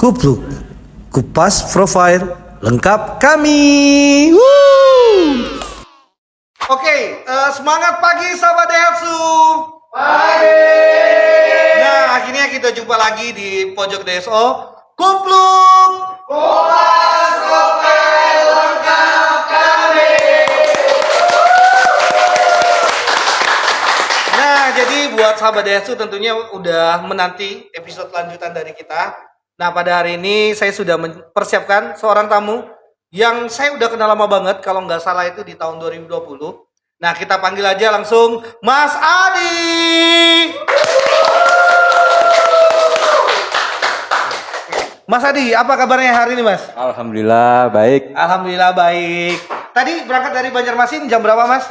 Kupluk, kupas profil lengkap kami. Woo! Oke, semangat pagi sahabat Daihatsu. Pagi. Nah, akhirnya kita jumpa lagi di pojok DSO Kupluk, kupas profil lengkap kami. Nah, jadi buat sahabat Daihatsu tentunya udah menanti episode lanjutan dari kita. Nah, pada hari ini saya sudah mempersiapkan seorang tamu yang saya udah kenal lama banget, kalau nggak salah itu di tahun 2020. Nah, kita panggil aja langsung Mas Adi. Mas Adi, apa kabarnya hari ini, Mas? Alhamdulillah baik. Alhamdulillah baik. Tadi berangkat dari Banjarmasin jam berapa, Mas?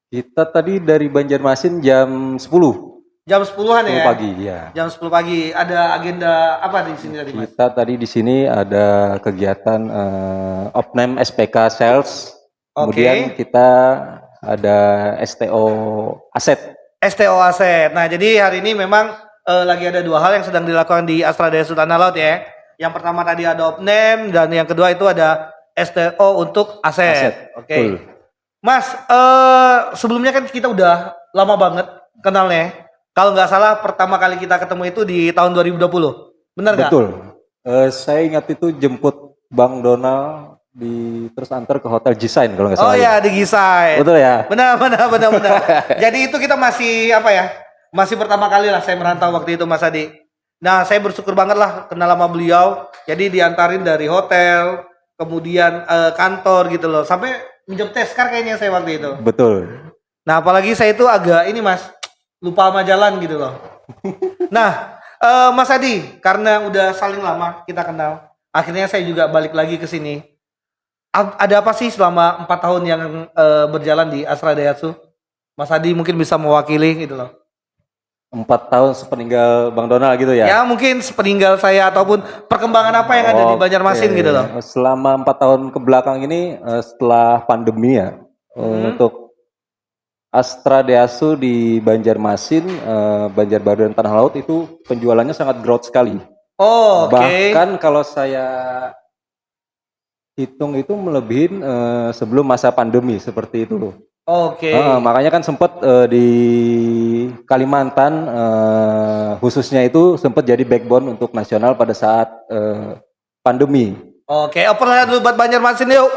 Kita tadi dari Banjarmasin jam 10. Jam 10-an ya? 10 pagi, ya. Jam 10 pagi. Ada agenda apa di sini tadi, Mas? Kita tadi di sini ada kegiatan Opname SPK Sales. Kemudian kita ada STO Aset. STO Aset. Nah, jadi hari ini memang lagi ada dua hal yang sedang dilakukan di Astra Daihatsu Tanah Laut ya. Yang pertama tadi ada Opname dan yang kedua itu ada STO untuk Aset. Oke. Mas, sebelumnya kan kita udah lama banget kenalnya. Kalau nggak salah pertama kali kita ketemu itu di tahun 2020. Benar nggak? Betul. Saya ingat itu jemput Bang Donald terus antar ke Hotel Gisain kalau nggak salah. Oh ya, di Gisain. Betul ya? Benar. Jadi itu kita masih apa ya? Masih pertama kali lah saya merantau waktu itu, Mas Adi. Nah, saya bersyukur banget lah kenal sama beliau. Jadi diantarin dari hotel, kemudian kantor gitu loh. Sampai minjem teskar kayaknya saya waktu itu. Betul. Nah, apalagi saya itu agak ini, Mas, lupa sama jalan gitu loh. Nah, Mas Adi, karena udah saling lama kita kenal, akhirnya saya juga balik lagi ke sini. Ada apa sih selama 4 tahun yang berjalan di Astra Daihatsu? Mas Adi mungkin bisa mewakili gitu loh. 4 tahun sepeninggal Bang Donald gitu ya? Ya mungkin sepeninggal saya ataupun perkembangan apa yang ada di Banjarmasin gitu loh. Selama 4 tahun ke belakang ini setelah pandemi ya, untuk Astra Daihatsu di Banjarmasin, Banjarbaru dan Tanah Laut itu penjualannya sangat growth sekali. Oh, oke. Bahkan kalau saya hitung itu melebihin sebelum masa pandemi seperti itu. Oke. Makanya kan sempat di Kalimantan khususnya itu sempat jadi backbone untuk nasional pada saat pandemi. Oke, oper dulu buat Banjarmasin yuk.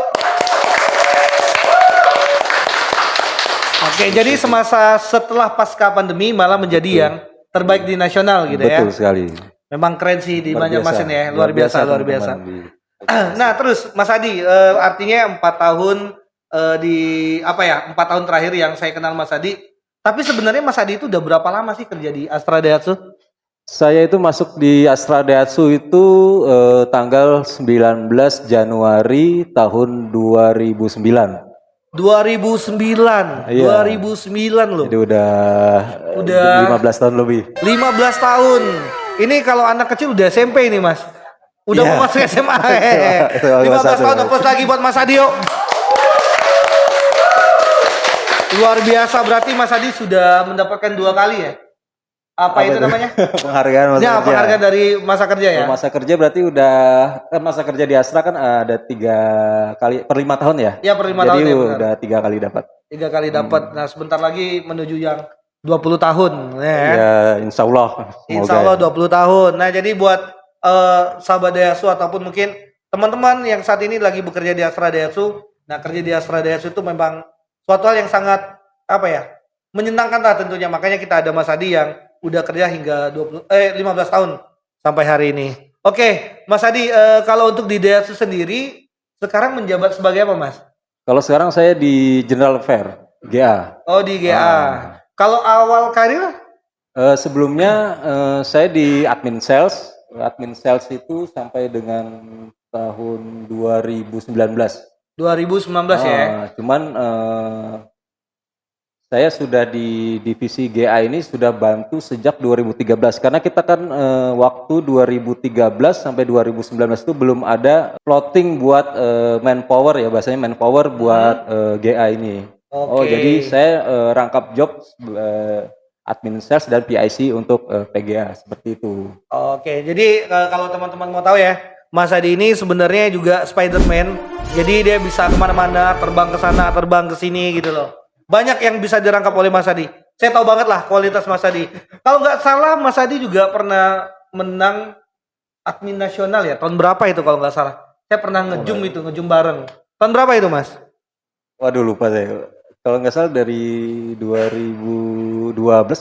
Oke, jadi semasa setelah pasca pandemi malah menjadi yang terbaik di nasional gitu ya. Betul sekali. Memang keren sih di Banjarmasin ya, luar biasa. Nah, terus Mas Adi, artinya 4 tahun di apa ya? 4 tahun terakhir yang saya kenal Mas Adi. Tapi sebenarnya Mas Adi itu udah berapa lama sih kerja di Astra Daihatsu? Saya itu masuk di Astra Daihatsu itu tanggal 19 Januari tahun 2009. 2009. Iya. 2009 loh. Jadi udah 15 tahun lebih. 15 tahun. Ini kalau anak kecil udah SMP ini, Mas. Udah mau masuk SMA. 15 tahun plus lagi buat Mas Adi yuk. Luar biasa, berarti Mas Adi sudah mendapatkan 2 kali ya? Apa itu namanya? Penghargaan masa kerja. Penghargaan dari masa kerja ya? Masa kerja berarti udah masa kerja di Astra kan ada 3 kali per 5 tahun ya? Iya, per 5 tahun ya. Jadi udah 3 kali dapat. 3 kali dapat. Nah, sebentar lagi menuju yang 20 tahun. Ya, insya Allah. Insya Allah 20 tahun. Nah, jadi buat sahabat Daihatsu ataupun mungkin teman-teman yang saat ini lagi bekerja di Astra Daihatsu. Nah, kerja di Astra Daihatsu itu memang suatu hal yang sangat apa ya? Menyenangkan lah tentunya. Makanya kita ada Mas Adi yang udah kerja hingga 15 tahun sampai hari ini. Oke, Mas Adi, kalau untuk di Daihatsu sendiri sekarang menjabat sebagai apa, Mas? Kalau sekarang saya di General Affair, GA. Oh, di GA. Kalau awal karir? Sebelumnya saya di admin sales. Admin sales itu sampai dengan tahun 2019. 2019 ya. Cuman saya sudah di divisi GA ini sudah bantu sejak 2013 karena kita kan waktu 2013 sampai 2019 itu belum ada plotting buat manpower ya, bahasanya manpower buat GA ini. Okay. Oh, jadi saya rangkap job admin sales dan PIC untuk PGA seperti itu. Oke, jadi kalau teman-teman mau tahu ya, Mas Adi ini sebenarnya juga Spider-Man. Jadi dia bisa kemana-mana, terbang ke sana, terbang ke sini gitu loh. Banyak yang bisa dirangkap oleh Mas Adi. Saya tahu banget lah kualitas Mas Adi. Kalau nggak salah, Mas Adi juga pernah menang admin nasional ya. Tahun berapa itu kalau nggak salah? Saya pernah ngejum bareng. Tahun berapa itu, Mas? Waduh, lupa saya. Kalau nggak salah dari 2012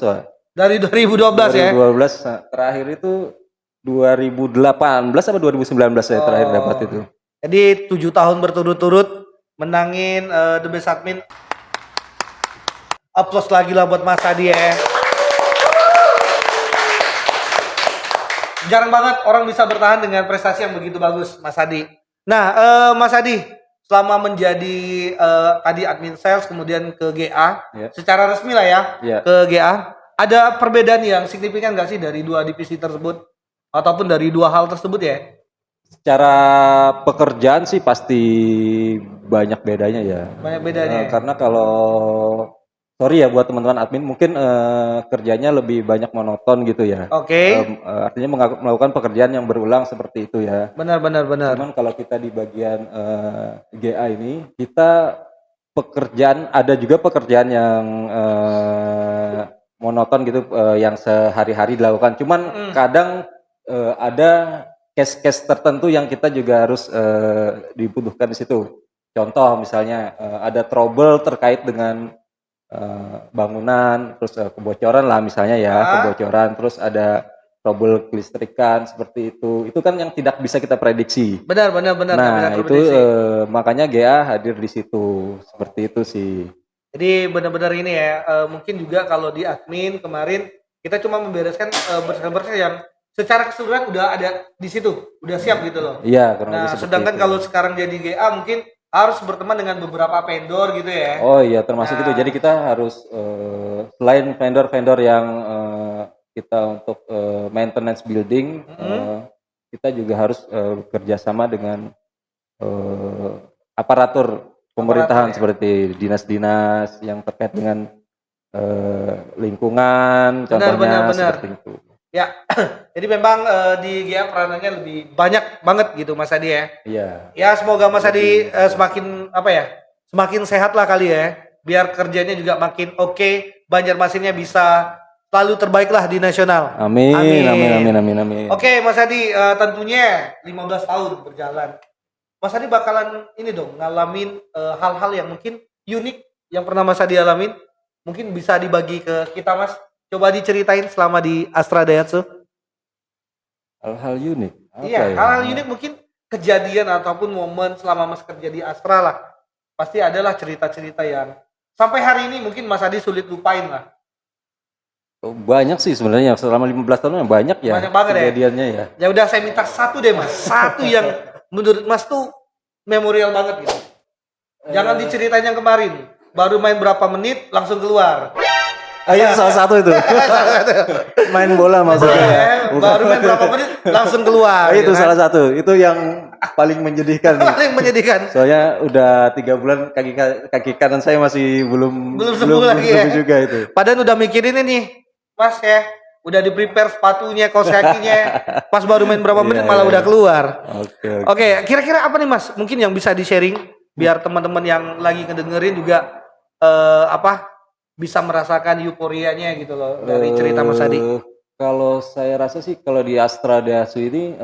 Pak. Dari 2012 ya. 2012, nah, terakhir itu 2018 atau 2019 saya terakhir dapat itu. Jadi 7 tahun berturut-turut menangin The Best Admin. Applause lagi lah buat Mas Adi ya. Jarang banget orang bisa bertahan dengan prestasi yang begitu bagus, Mas Adi. Nah, Mas Adi, selama menjadi tadi admin sales kemudian ke GA, secara resmi lah ya, ke GA, ada perbedaan yang signifikan nggak sih dari dua divisi tersebut ataupun dari dua hal tersebut ya? Secara pekerjaan sih pasti banyak bedanya ya. Banyak bedanya. Karena kalau sorry ya buat teman-teman admin, mungkin kerjanya lebih banyak monoton gitu ya. Oke. Artinya melakukan pekerjaan yang berulang seperti itu ya. Benar. Cuman kalau kita di bagian GA ini, kita ada juga pekerjaan yang monoton gitu, yang sehari-hari dilakukan. Cuman kadang ada case-case tertentu yang kita juga harus dibutuhkan di situ. Contoh misalnya ada trouble terkait dengan bangunan, terus kebocoran lah misalnya ya, kebocoran, terus ada trouble kelistrikan seperti itu kan yang tidak bisa kita prediksi. Benar. Nah itu makanya GA hadir di situ, seperti itu sih. Jadi benar-benar ini ya, mungkin juga kalau di admin kemarin kita cuma membereskan bersih-bersih yang secara keseluruhan udah ada di situ, udah siap gitu loh. Iya. Nah sedangkan kalau sekarang jadi GA mungkin harus berteman dengan beberapa vendor gitu ya. Oh iya, termasuk itu. Jadi kita harus selain vendor-vendor yang kita untuk maintenance building, kita juga harus bekerja sama dengan aparatur pemerintahan seperti dinas-dinas yang terkait dengan lingkungan, contohnya seperti itu. Ya, jadi memang di GA peranannya lebih banyak banget gitu Mas Adi ya. Iya. Ya semoga Mas Adi semakin sehat lah kali ya. Biar kerjanya juga makin oke, Banjarmasinnya bisa selalu terbaik lah di nasional. Amin. Oke Mas Adi, tentunya 15 tahun berjalan. Mas Adi bakalan ini dong ngalamin hal-hal yang mungkin unik yang pernah Mas Adi alamin. Mungkin bisa dibagi ke kita Mas. Coba diceritain selama di Astra Daihatsu. Hal-hal unik. Iya, hal-hal unik mungkin kejadian ataupun momen selama Mas kerja di Astra lah. Pasti adalah cerita-cerita yang sampai hari ini mungkin Mas Adi sulit lupain lah. Banyak sih sebenarnya, selama 15 tahun banyak ya. Banyak banget kejadiannya ya. Ya udah saya minta satu deh Mas. Satu yang menurut Mas tuh memorial banget gitu. Jangan diceritain yang kemarin. Baru main berapa menit langsung keluar. Iya, salah satu itu. Main bola maksudnya. Baru main berapa menit langsung keluar. Itu salah satu. Itu yang paling menyedihkan. Paling menyedihkan. Soalnya udah 3 bulan kaki kanan saya masih belum sembuh lagi ya. Juga itu. Padahal udah mikirin ini, Mas ya. Udah di prepare sepatunya, kaos kakinya. Pas baru main berapa menit malah udah keluar. Oke, kira-kira apa nih Mas? Mungkin yang bisa di-sharing biar teman-teman yang lagi ngedengerin juga bisa merasakan euforianya gitu loh dari cerita Mas Adi. Kalau saya rasa sih kalau di Astra Daihatsu ini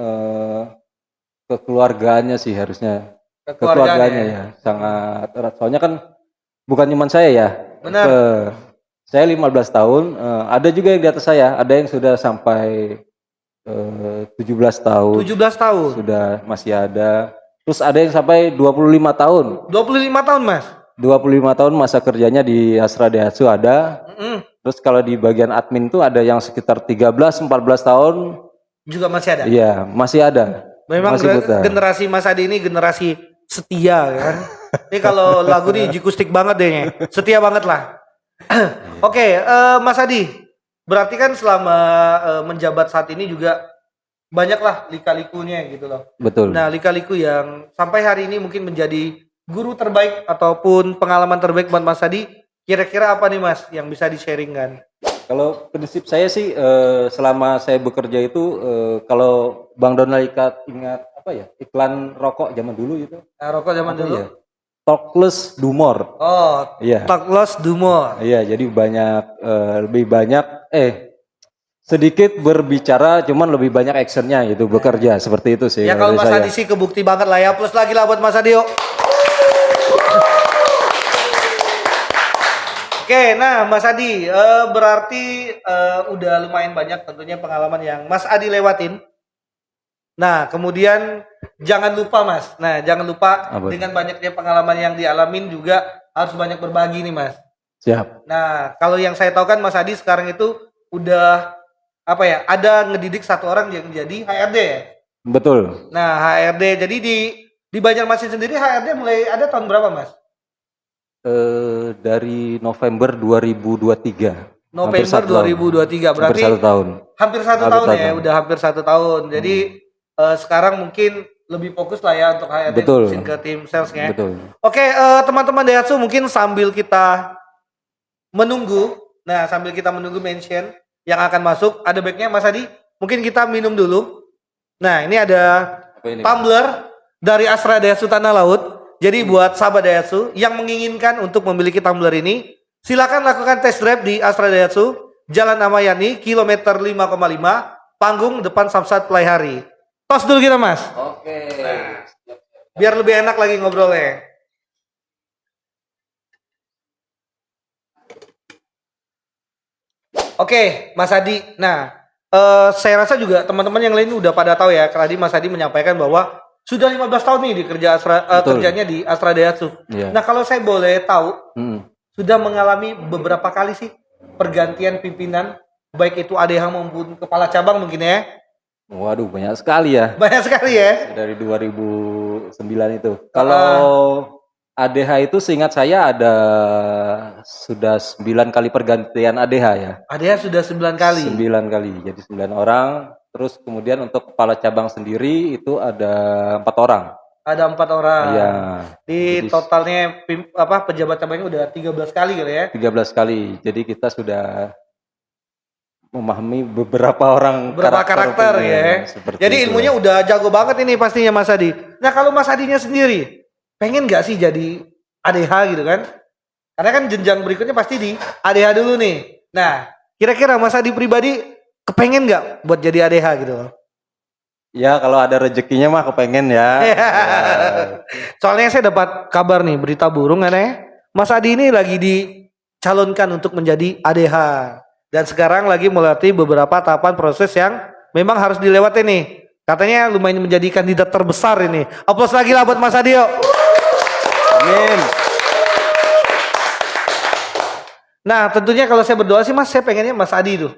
kekeluargaannya sih harusnya. Kekeluargaannya ya sangat erat. Soalnya kan bukan cuma saya ya. Benar. Saya 15 tahun, ada juga yang di atas saya, ada yang sudah sampai 17 tahun. 17 tahun. Sudah masih ada. Terus ada yang sampai 25 tahun. 25 tahun, Mas. 25 tahun masa kerjanya di Astra Daihatsu ada. Terus kalau di bagian admin tuh ada yang sekitar 13-14 tahun. Juga masih ada? Iya, masih ada. Memang generasi Mas Adi ini generasi setia kan. Ini kalau lagu nih jikustik banget deh. Setia banget lah. Oke, Mas Adi. Berarti kan selama menjabat saat ini juga banyaklah lika-likunya gitu loh. Betul. Nah, lika-liku yang sampai hari ini mungkin menjadi guru terbaik ataupun pengalaman terbaik buat Mas Adi, kira-kira apa nih Mas yang bisa di-sharingkan? Kalau prinsip saya sih selama saya bekerja itu kalau Bang Donald ingat apa ya iklan rokok zaman dulu itu Nah, rokok zaman apa dulu. ya? Talkless do more. Oh, Iya. talk less do more. Iya, jadi lebih banyak sedikit berbicara cuman lebih banyak actionnya gitu bekerja seperti itu sih Ya kalau dari Mas saya. Adi sih kebukti banget lah ya. Plus lagi lah buat Mas Adi yuk. Oke, nah Mas Adi, berarti udah lumayan banyak tentunya pengalaman yang Mas Adi lewatin. Nah, kemudian jangan lupa Mas. Nah, jangan lupa Apa? dengan banyaknya pengalaman yang dialamin juga harus banyak berbagi nih Mas. Siap. Nah, kalau yang saya tahu kan Mas Adi sekarang itu udah apa ya? Ada ngedidik satu orang yang jadi HRD ya. Betul. Nah, HRD jadi di Banjarmasin sendiri HRD mulai ada tahun berapa Mas? Dari November 2023. Hampir November satu tahun. 2023 berarti Hampir 1 tahun. hampir satu Hampir tahun satu ya, tahun. udah hampir 1 tahun. Jadi sekarang mungkin lebih fokus lah ya untuk HRD Betul. fokusin ke tim salesnya. Betul. Oke, teman-teman Daihatsu mungkin sambil kita menunggu, nah sambil kita menunggu mention yang akan masuk, ada baiknya Mas Adi, mungkin kita minum dulu. Nah ini ada Apa ini? tumbler dari Astra Daihatsu Tanah Laut. Jadi buat sahabat Daihatsu yang menginginkan untuk memiliki tumbler ini, silakan lakukan test drive di Astra Daihatsu, Jalan Amayani, kilometer 5,5, panggung depan Samsat Pelaihari. Tos dulu kita Mas, Oke. biar lebih enak lagi ngobrolnya. Oke, Mas Adi. Nah, saya rasa juga teman-teman yang lain udah pada tahu ya. Tadi Mas Adi menyampaikan bahwa sudah 15 tahun nih di Betul. kerjanya di Astra Daihatsu. Iya. Nah, kalau saya boleh tahu, Hmm. sudah mengalami beberapa kali sih pergantian pimpinan, baik itu ADH maupun kepala cabang mungkin ya. Waduh, banyak sekali ya. Banyak sekali ya. Dari 2009 itu. Kalau ADH itu seingat saya sudah 9 kali pergantian ADH ya. ADH sudah 9 kali. 9 kali, jadi 9 orang. Terus kemudian untuk kepala cabang sendiri itu ada 4 orang. Ada 4 orang. Iya. Di Jadi totalnya pejabat cabangnya udah 13 kali kali ya. 13 kali. Jadi kita sudah memahami beberapa orang Beberapa karakter ya. Seperti Jadi itu. ilmunya udah jago banget ini pastinya Mas Adi. Nah kalau Mas Adinya sendiri, pengen gak sih jadi ADH gitu kan? Karena kan jenjang berikutnya pasti di ADH dulu nih. Nah kira-kira Mas Adi pribadi kepengen gak buat jadi ADH gitu loh? Ya kalau ada rezekinya mah kepengen ya. Soalnya saya dapat kabar nih, berita burung kan ya. Mas Adi ini lagi dicalonkan untuk menjadi ADH. Dan sekarang lagi melatih beberapa tahapan proses yang memang harus dilewati nih. Katanya lumayan menjadi kandidat terbesar ini. Aplaus lagi lah buat Mas Adi yuk. Amin. Nah tentunya kalau saya berdoa sih Mas, saya pengennya Mas Adi tuh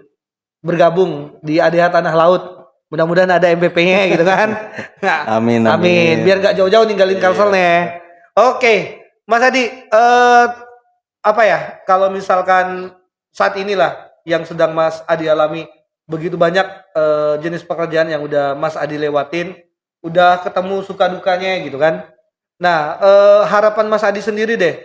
bergabung di ADH Tanah Laut. Mudah-mudahan ada MVP-nya gitu kan. Nah, Amin, amin. Biar gak jauh-jauh ninggalin Kalselnya. Oke, Mas Adi, apa ya? Kalau misalkan saat inilah yang sedang Mas Adi alami, begitu banyak jenis pekerjaan yang udah Mas Adi lewatin, udah ketemu suka dukanya gitu kan. Nah, harapan Mas Adi sendiri deh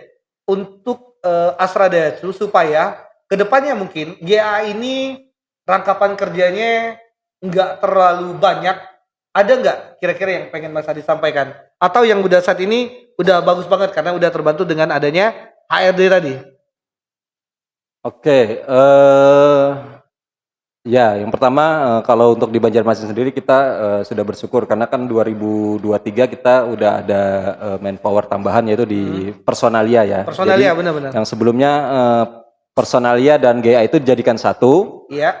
untuk Astra Daihatsu supaya kedepannya mungkin GA ini rangkapan kerjanya nggak terlalu banyak. Ada nggak kira-kira yang pengen Mas Adi sampaikan? Atau yang udah saat ini udah bagus banget karena udah terbantu dengan adanya HRD tadi? Oke, ya yang pertama kalau untuk di Banjarmasin sendiri kita sudah bersyukur karena kan 2023 kita udah ada manpower tambahan yaitu di Personalia ya. Personalia Jadi, benar-benar. yang sebelumnya Personalia dan GA itu dijadikan satu. Iya.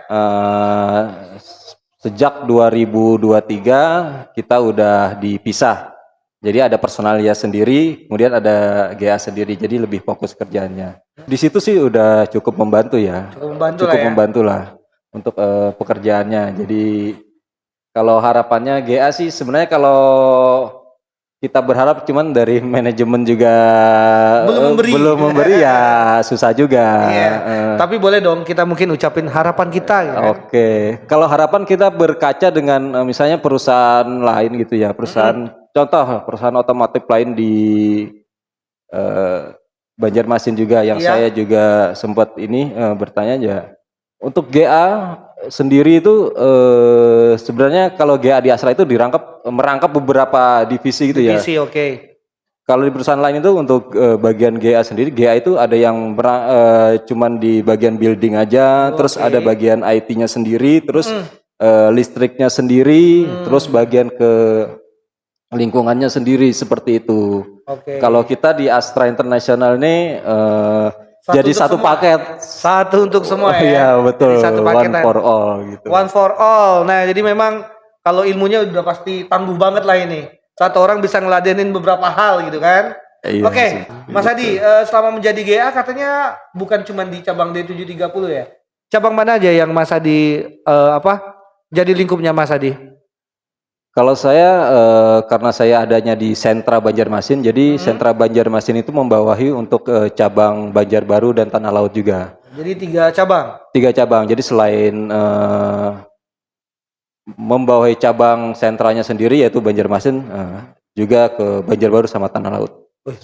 Sejak 2023 kita udah dipisah. Jadi ada Personalia sendiri, kemudian ada GA sendiri. Jadi lebih fokus kerjaannya. Di situ sih udah cukup membantu ya. Cukup membantu Lah untuk pekerjaannya. Jadi kalau harapannya GA sih sebenarnya kalau kita berharap cuman dari manajemen juga belum memberi ya susah juga. Iya. Tapi boleh dong kita mungkin ucapin harapan kita gitu kan? Oke. Kalau harapan kita berkaca dengan misalnya perusahaan lain gitu ya, contoh perusahaan otomotif lain di Banjarmasin juga yang saya juga sempat bertanya aja. Untuk GA sendiri itu sebenarnya kalau GA di Astra itu merangkap beberapa divisi gitu ya. Divisi, oke. Kalau di perusahaan lain itu untuk bagian GA sendiri, GA itu ada yang cuman di bagian building aja, terus ada bagian IT-nya sendiri, terus listriknya sendiri, terus bagian ke lingkungannya sendiri seperti itu. Oke. Kalau kita di Astra International ini jadi untuk satu semua. paket. Satu untuk semua ya. Iya betul. Jadi satu One paketan. for all gitu. One for all. Nah, jadi memang kalau ilmunya udah pasti tangguh banget lah ini. Satu orang bisa ngeladenin beberapa hal gitu kan. Iya, Oke, Mas gitu. Adi, selama menjadi GA katanya bukan cuma di cabang D730 ya. Cabang mana aja yang Mas Adi jadi lingkupnya Mas Adi? Kalau saya karena saya adanya di sentra Banjarmasin, jadi sentra Banjarmasin itu membawahi untuk cabang Banjarbaru dan Tanah Laut juga. Jadi 3 cabang. 3 cabang. Jadi selain membawahi cabang sentranya sendiri yaitu Banjarmasin, juga ke Banjarbaru sama Tanah Laut.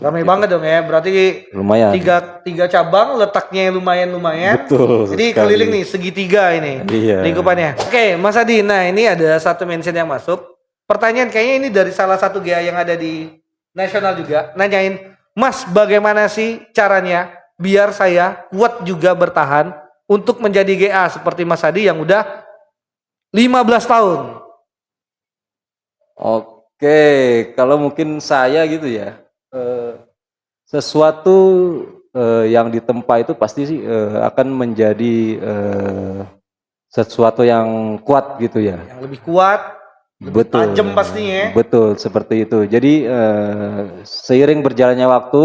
Ramai banget dong ya. Berarti Lumayan. tiga cabang, letaknya lumayan. Betul. Jadi sekali. keliling nih segitiga ini Iya. lingkupannya. Oke, Mas Adi. Nah, ini ada satu mention yang masuk. Pertanyaan kayaknya ini dari salah satu GA yang ada di nasional juga. Nanyain, Mas, bagaimana sih caranya biar saya kuat juga bertahan untuk menjadi GA seperti Mas Adi yang udah 15 tahun. Oke, kalau mungkin saya gitu ya, sesuatu yang ditempa itu pasti sih akan menjadi sesuatu yang kuat gitu ya. Yang lebih kuat, lebih tajam pastinya. Betul, seperti itu. Jadi seiring berjalannya waktu,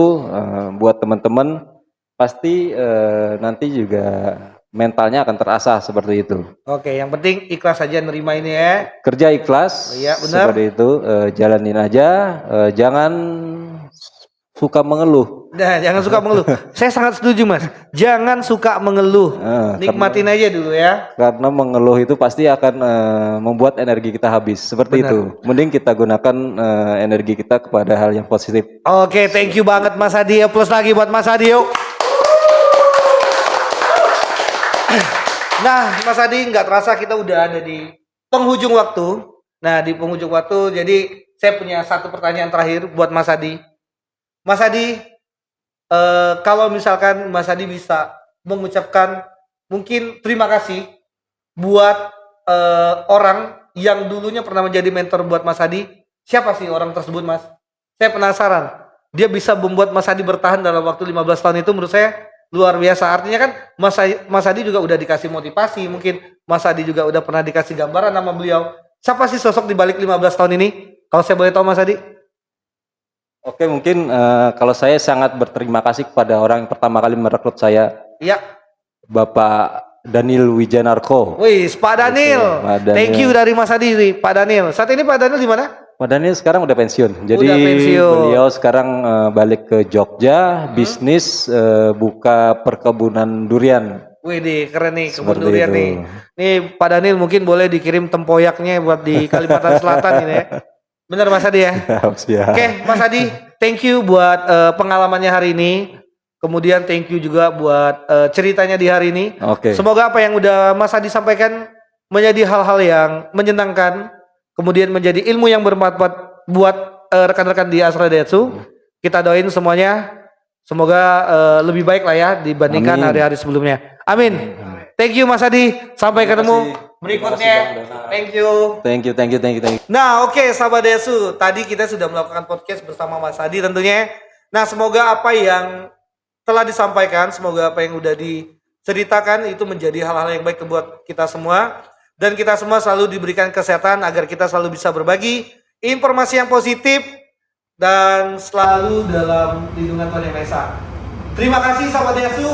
buat teman-teman pasti nanti juga mentalnya akan terasah seperti itu. Oke, yang penting ikhlas aja nerima ini ya. Kerja ikhlas, Iya, benar. seperti itu. Jalanin aja, jangan suka mengeluh. Nah, jangan suka mengeluh. Saya sangat setuju, Mas. Jangan suka mengeluh. Nikmatin aja dulu ya. Karena mengeluh itu pasti akan membuat energi kita habis. Seperti itu. Mending kita gunakan energi kita kepada hal yang positif. Oke, thank you banget Mas Adi. Plus lagi buat Mas Adi yuk. Nah, Mas Adi, nggak terasa kita udah ada di penghujung waktu. Nah, di penghujung waktu, jadi saya punya satu pertanyaan terakhir buat Mas Adi. Mas Adi, kalau misalkan Mas Adi bisa mengucapkan mungkin terima kasih buat orang yang dulunya pernah menjadi mentor buat Mas Adi, siapa sih orang tersebut, Mas? Saya penasaran. Dia bisa membuat Mas Adi bertahan dalam waktu 15 tahun itu menurut saya luar biasa. Artinya kan Mas Adi juga udah dikasih motivasi, mungkin Mas Adi juga udah pernah dikasih gambaran sama beliau. Siapa sih sosok di balik 15 tahun ini? Kalau saya boleh tahu Mas Adi. Oke, mungkin kalau saya sangat berterima kasih kepada orang yang pertama kali merekrut saya. Iya. Bapak Daniel Wijanarko. Wih, Pak Daniel. Thank you dari Mas Adi, Pak Daniel. Saat ini Pak Daniel di mana? Pak Daniel sekarang udah pensiun. Jadi udah pensiun. Beliau sekarang balik ke Jogja, bisnis buka perkebunan durian. Wih, keren nih kebun Seperti durian itu. nih. Nih Pak Daniel mungkin boleh dikirim tempoyaknya buat di Kalimantan Selatan ini ya. Bener Mas Adi ya? Siap. Oke, Mas Adi, thank you buat pengalamannya hari ini. Kemudian thank you juga buat ceritanya di hari ini. Oke. Semoga apa yang udah Mas Adi sampaikan menjadi hal-hal yang menyenangkan. Kemudian menjadi ilmu yang bermanfaat buat rekan-rekan di Astra Daihatsu. Kita doain semuanya. Semoga lebih baik lah ya dibandingkan hari-hari sebelumnya. Amin. Thank you Mas Adi. Sampai ketemu berikutnya. Thank you. Thank you. Nah oke, sahabat Daihatsu, tadi kita sudah melakukan podcast bersama Mas Adi tentunya. Nah semoga apa yang telah disampaikan, semoga apa yang udah diceritakan itu menjadi hal-hal yang baik buat kita semua. Dan kita semua selalu diberikan kesehatan agar kita selalu bisa berbagi informasi yang positif dan selalu dalam lindungan Tuhan Yang Maha Esa. Terima kasih sahabat Daihatsu.